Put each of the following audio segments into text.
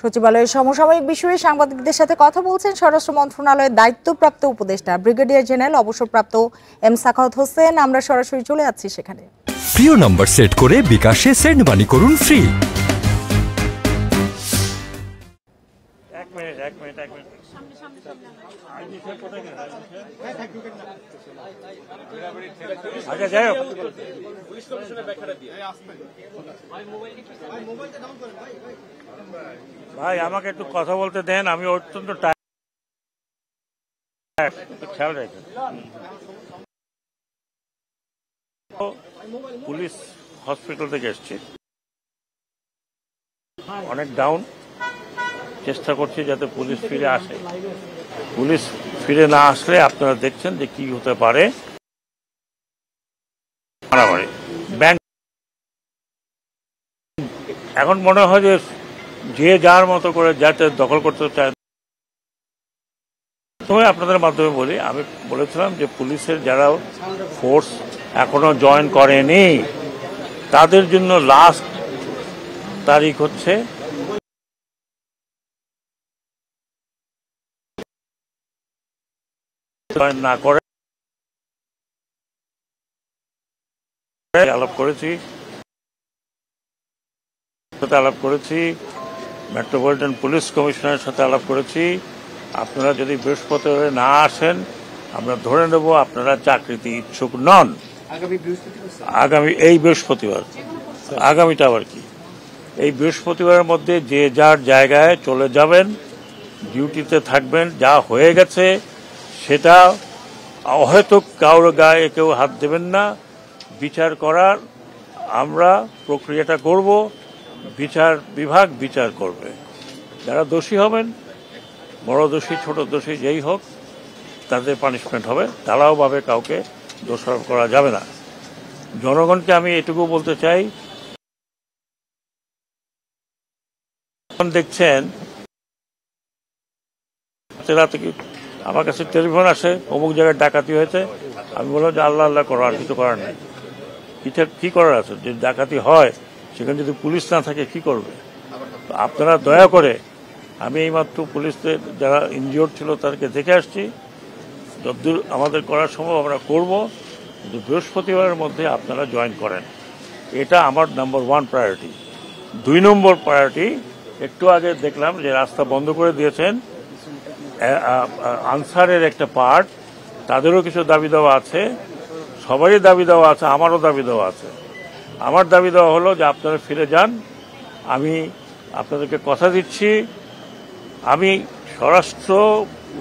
সচিবালয়ের সমসাময়িক বিষয়ে সাংবাদিকদের সাথে কথা বলছেন স্বরাষ্ট্র মন্ত্রণালয়ের দায়িত্বপ্রাপ্ত উপদেষ্টা ব্রিগেডিয়ার জেনারেল অবসরপ্রাপ্ত এম সাখাওয়াত হোসেন। আমরা সরাসরি চলে যাচ্ছি সেখানে। প্রিয় নাম্বার সেট করে বিকাশে সেন্ড মানি করুন ফ্রি। এক মিনিট আচ্ছা, যাই হোক, ভাই আমাকে একটু কথা বলতে দেন। আমি অত্যন্ত খেয়াল রেখে পুলিশ হসপিটাল থেকে এসছি, অনেক ডাউন। চেষ্টা করছি যাতে পুলিশ ফিরে আসে। পুলিশ ফিরে না আসলে আপনারা দেখছেন যে কি হতে পারে। ব্যাংক এখন মনে হয় যে যার মতো করে যাতে দখল করতে চায়। আপনাদের মাধ্যমে বলি, আমি বলেছিলাম যে পুলিশের যারা ফোর্স এখনো জয়েন করেনি তাদের জন্য লাস্ট তারিখ হচ্ছে জয়েন না করে আলাপ করেছি মেট্রোপলিটন পুলিশ কমিশনারের সাথে আলাপ করেছি। আপনারা যদি বৃহস্পতিবার না আসেন আমরা ধরে নেব আপনারা চাকরিতে ইচ্ছুক নন। আগামী এই বৃহস্পতিবার, আগামীটা আবার কি, এই বৃহস্পতিবারের মধ্যে যে যার জায়গায় চলে যাবেন, ডিউটিতে থাকবেন। যা হয়ে গেছে সেটা হয়তো কারোর গায়ে কেউ হাত দেবেন না। বিচার করার আমরা প্রক্রিয়াটা করব, বিচার বিভাগ বিচার করবে। যারা দোষী হবেন, বড় দোষী ছোট দোষী যেই হোক, তাদের পানিশমেন্ট হবে। তারাও ভাবে কাউকে দোষারোপ করা যাবে না। জনগণকে আমি এটুকু বলতে চাই, দেখছেন রাতে আমার কাছে টেলিফোন আসে অমুক জায়গায় ডাকাতি হয়েছে। আমি বললাম যে আল্লাহ আল্লাহ করো, আর কিছু করার নেই। কি করার আছে? যে ডাকাতি হয় সেখানে যদি পুলিশ না থাকে কি করবে? আপনারা দয়া করে, আমি এইমাত্র পুলিশদের যারা ইনজিওর্ড ছিল তাদেরকে দেখে আসছি। যতদূর আমাদের করার সম্ভব আমরা করব, কিন্তু বৃহস্পতিবারের মধ্যে আপনারা জয়েন করেন। এটা আমার নাম্বার 1 প্রায়োরিটি। 2 নম্বর প্রায়োরিটি, একটু আগে দেখলাম যে রাস্তা বন্ধ করে দিয়েছেন আনসারের একটা পার্ট, তাদেরও কিছু দাবি দেওয়া আছে, সবারই দাবি দেওয়া আছে, আমারও দাবি দেওয়া আছে। আমার দাবি দেওয়া হলো যে আপনারা ফিরে যান। আমি আপনাদেরকে কথা দিচ্ছি, আমি স্বরাষ্ট্র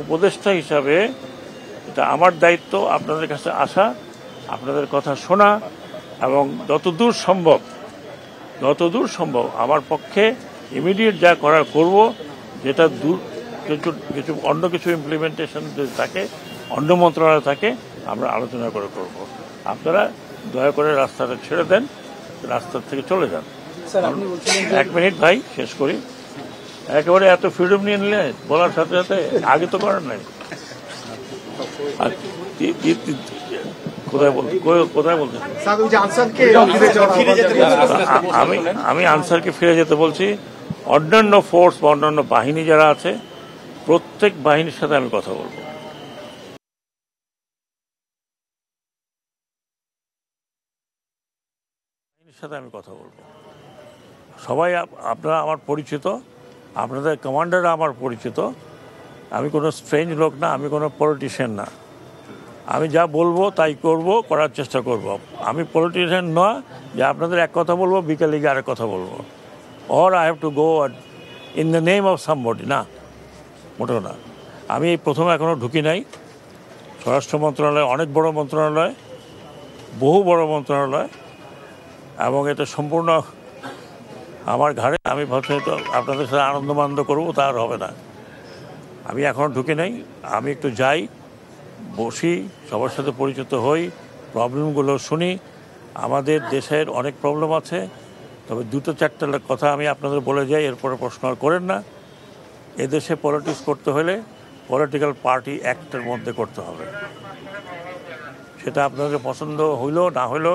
উপদেষ্টা হিসাবে এটা আমার দায়িত্ব আপনাদের কাছে আসা, আপনাদের কথা শোনা, এবং যতদূর সম্ভব আমার পক্ষে ইমিডিয়েট যা করার করব। যেটা কিছু অন্য কিছু ইমপ্লিমেন্টেশন যদি থাকে, অন্য মন্ত্রণালয় থাকে, আমরা আলোচনা করে করব। আপনারা দয়া করে রাস্তাটা ছেড়ে দেন, রাস্তা থেকে চলে যান। 1 মিনিট ভাই, শেষ করি। একেবারে এত ফ্রিডম নিয়ে নিলে বলার সাথে সাথে, আগে তো করার নাই। কোথায় বলছেন? আমি আনসারকে ফিরে যেতে বলছি। অন্যান্য ফোর্স বা অন্যান্য বাহিনী যারা আছে, প্রত্যেক বাহিনীর সাথে আমি কথা বলবো। সবাই আপনারা আমার পরিচিত, আপনাদের কমান্ডাররা আমার পরিচিত। আমি কোনো স্ট্রেঞ্জ লোক না, আমি কোনো পলিটিশিয়ান না। আমি যা বলবো তাই করার চেষ্টা করব। আমি পলিটিশিয়ান নয় যে আপনাদের এক কথা বলবো, বিকেলে গিয়ে আরেক কথা বলবো, or I have to go in the name of somebody. না, মোটেও না। আমি প্রথমে এখনও ঢুকি নাই। স্বরাষ্ট্র মন্ত্রণালয় অনেক বড় মন্ত্রণালয়, বহু বড় মন্ত্রণালয়, এবং এটা সম্পূর্ণ আমার ঘাড়ে। আমি ভাবছি তো আপনাদের সাথে আনন্দ করবো, তা আর হবে না। আমি এখনও ঢুকে নাই। আমি একটু যাই, বসি, সবার সাথে পরিচিত হই, প্রবলেমগুলো শুনি। আমাদের দেশের অনেক প্রবলেম আছে, তবে 2-4টা কথা আমি আপনাদের বলে যাই, এরপরে প্রশ্ন আর করেন না। এদেশে পলিটিক্স করতে হলে পলিটিক্যাল পার্টি অ্যাক্টের মধ্যে করতে হবে। সেটা আপনাদের পছন্দ হইলো না হইলো,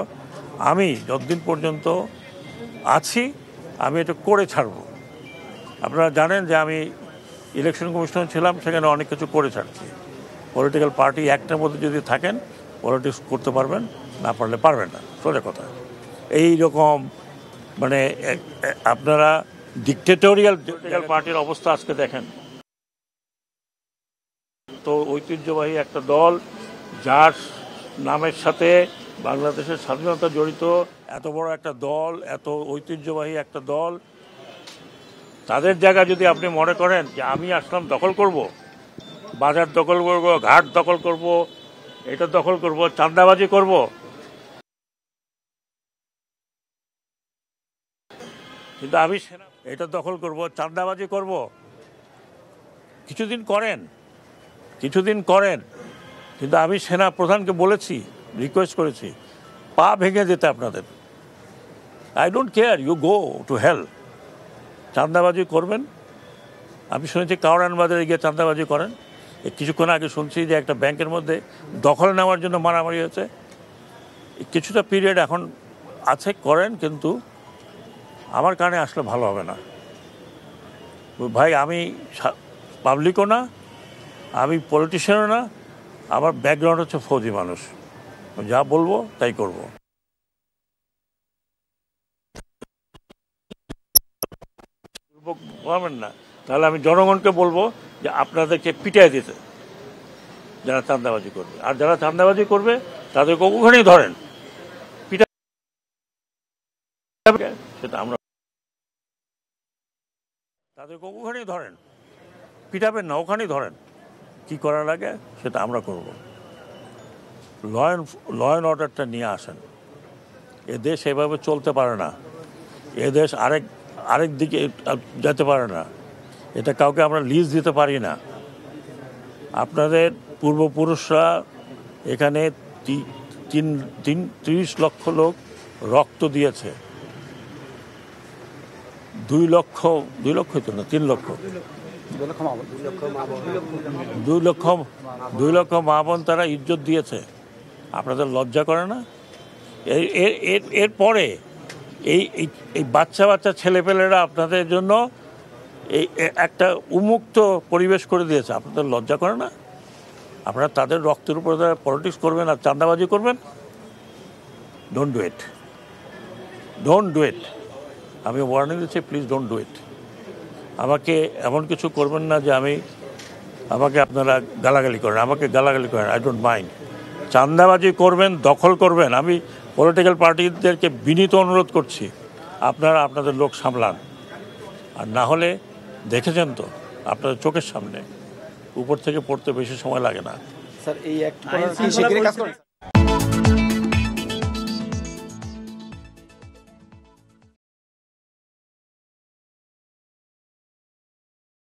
আমি যতদিন পর্যন্ত আছি আমি এটা করে ছাড়ব। আপনারা জানেন যে আমি ইলেকশন কমিশনার ছিলাম, সেখানে অনেক কিছু করে ছাড়ছি। পলিটিক্যাল পার্টি একটার মধ্যে যদি থাকেন পলিটিক্স করতে পারবেন, না পারলে পারবেন না, সোজা কথা। এই রকম মানে আপনারা ডিক্টেটোরিয়াল পার্টির অবস্থা আজকে দেখেন। তো ঐতিহ্যবাহী একটা দল, যার নামের সাথে বাংলাদেশের স্বাধীনতা জড়িত, এত বড় একটা দল, এত ঐতিহ্যবাহী একটা দল, তাদের জায়গা যদি আপনি মনে করেন যে আমি আসলাম দখল করব, বাজার দখল করব, ঘাট দখল করব, এটা দখল করব, চাঁদাবাজি করব, কিন্তু আমি এটা দখল করব, চাঁদাবাজি করব, কিছুদিন করেন, কিন্তু আমি সেনা প্রধানকে বলেছি, রিকোয়েস্ট করেছি, পা ভেঙে যেতে আপনাদের। I don't care, you go to hell. চাঁদাবাজি করবেন, আমি শুনেছি কাউরান বাজারে গিয়ে চাঁদাবাজি করেন। কিছুক্ষণ আগে শুনছি যে একটা ব্যাংকের মধ্যে দখল নেওয়ার জন্য মারামারি হয়েছে। কিছুটা পিরিয়ড এখন আছে, করেন, কিন্তু আমার কানে আসলে ভালো হবে না ভাই। আমি পাবলিকও না, আমি পলিটিশিয়ানও না, আমার ব্যাকগ্রাউন্ড হচ্ছে ফৌজি মানুষ, যা বলবো তাই করব। পারবেন না, তাহলে আমি জনগণকে বলবো যে আপনাদেরকে পিটাই দিতে, যারা চাঁদাবাজি করবে। আর যারা চাঁদাবাজি করবে তাদেরকে ওখানেই ধরেন, পিটা, সেটা আমরা, তাদেরকে ওখানেই ধরেন, পিটাবেন না, ওখানেই ধরেন। কি করা লাগে সেটা আমরা করব। ল অ্যান্ড অর্ডারটা নিয়ে আসেন। এ দেশ এভাবে চলতে পারে না, এ দেশ আরেক দিকে যেতে পারে না। এটা কাউকে আমরা লিজ দিতে পারি না। আপনাদের পূর্বপুরুষরা এখানে 30 লক্ষ লোক রক্ত দিয়েছে। 2 লক্ষই তো না, 3 লক্ষ, 2 লক্ষ মা বোন তারা ইজ্জত দিয়েছে। আপনাদের লজ্জা করে না? এরপরে এই বাচ্চা ছেলেপেলেরা আপনাদের জন্য এই একটা উন্মুক্ত পরিবেশ করে দিয়েছে। আপনাদের লজ্জা করে না? আপনারা তাদের রক্তের উপরে পলিটিক্স করবেন আর চাঁদাবাজি করবেন? Don't do it. আমি ওয়ার্নিং দিচ্ছি, প্লিজ ডোন্ট ডু ইট। আমাকে এমন কিছু করবেন না যে আমাকে আপনারা গালাগালি করেন, আই ডোন্ট মাইন্ড। চাঁদাবাজি করবেন, দখল করবেন, আমি পলিটিক্যাল পার্টিদেরকে বিনীত অনুরোধ করছি, আপনারা আপনাদের লোক সামলান। আর না হলে দেখেছেন তো আপনাদের চোখের সামনে, উপর থেকে পড়তে বেশি সময় লাগে না। স্যার, এই